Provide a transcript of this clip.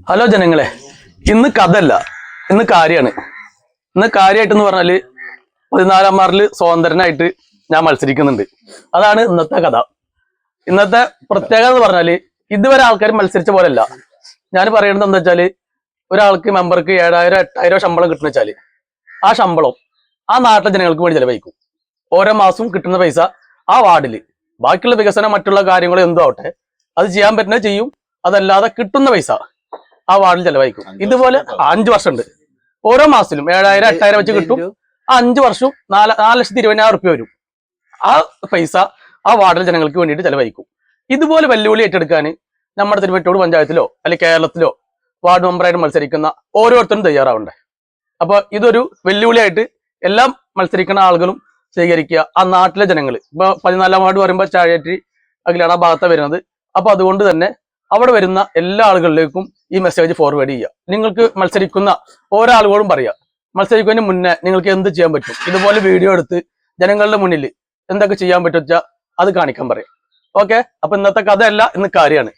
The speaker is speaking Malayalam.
ഹലോ ജനങ്ങളെ, ഇന്ന് കഥയല്ല, ഇന്ന് കാര്യമാണ്. ഇന്ന് കാര്യമായിട്ടെന്ന് പറഞ്ഞാല് 14ാം വാർഡില് സ്വതന്ത്രനായിട്ട് ഞാൻ മത്സരിക്കുന്നുണ്ട്. അതാണ് ഇന്നത്തെ കഥ. ഇന്നത്തെ പ്രത്യേകത എന്ന് പറഞ്ഞാല് ഇതുവരെ ആൾക്കാർ മത്സരിച്ച പോലെയല്ല. ഞാൻ പറയുന്നത് എന്താ വെച്ചാല്, ഒരാൾക്ക് മെമ്പർക്ക് 7000 8000 ശമ്പളം കിട്ടുന്ന വെച്ചാല് ആ ശമ്പളം ആ നാട്ടിലെ ജനങ്ങൾക്ക് വേണ്ടി ചെലവഴിക്കും. ഓരോ മാസവും കിട്ടുന്ന പൈസ ആ വാർഡില് ബാക്കിയുള്ള വികസനം മറ്റുള്ള കാര്യങ്ങൾ എന്തോ ആവട്ടെ അത് ചെയ്യാൻ പറ്റുന്നത് ചെയ്യും. അതല്ലാതെ കിട്ടുന്ന പൈസ ആ വാർഡിൽ ചെലവഴിക്കും. ഇതുപോലെ 5 വർഷമുണ്ട്. ഓരോ മാസത്തിലും 7000 8000 വെച്ച് കിട്ടും. ആ 5 വർഷവും 4,20,000 റുപ്യ വരും. ആ പൈസ ആ വാർഡിലെ ജനങ്ങൾക്ക് വേണ്ടിയിട്ട് ചെലവഴിക്കും. ഇതുപോലെ വെല്ലുവിളി ഏറ്റെടുക്കാൻ നമ്മുടെ തിരുവറ്റൂർ പഞ്ചായത്തിലോ അല്ലെങ്കിൽ കേരളത്തിലോ വാർഡ് മെമ്പറായിട്ട് മത്സരിക്കുന്ന ഓരോരുത്തരും തയ്യാറാവണ്ടേ. അപ്പൊ ഇതൊരു വെല്ലുവിളിയായിട്ട് എല്ലാ മത്സരിക്കുന്ന ആളുകളും സ്വീകരിക്കുക. ആ നാട്ടിലെ ജനങ്ങൾ ഇപ്പൊ 14ാം വാർഡ് പറയുമ്പോൾ ചാഴേറ്റി അഖിലാണ് ആ ഭാഗത്ത് വരുന്നത്. അപ്പൊ അതുകൊണ്ട് തന്നെ അവിടെ വരുന്ന എല്ലാ ആളുകളിലേക്കും ഈ മെസ്സേജ് ഫോർവേഡ് ചെയ്യുക. നിങ്ങൾക്ക് മത്സരിക്കുന്ന ഓരോ ആളുകളും പറയുക, മത്സരിക്കുന്നതിന് മുന്നേ നിങ്ങൾക്ക് എന്ത് ചെയ്യാൻ പറ്റും, ഇതുപോലെ വീഡിയോ എടുത്ത് ജനങ്ങളുടെ മുന്നിൽ എന്തൊക്കെ ചെയ്യാൻ പറ്റും വെച്ചാൽ അത് കാണിക്കാൻ പറയാം. ഓക്കെ, അപ്പൊ ഇന്നത്തെ കഥയല്ല, ഇന്ന് കാര്യമാണ്.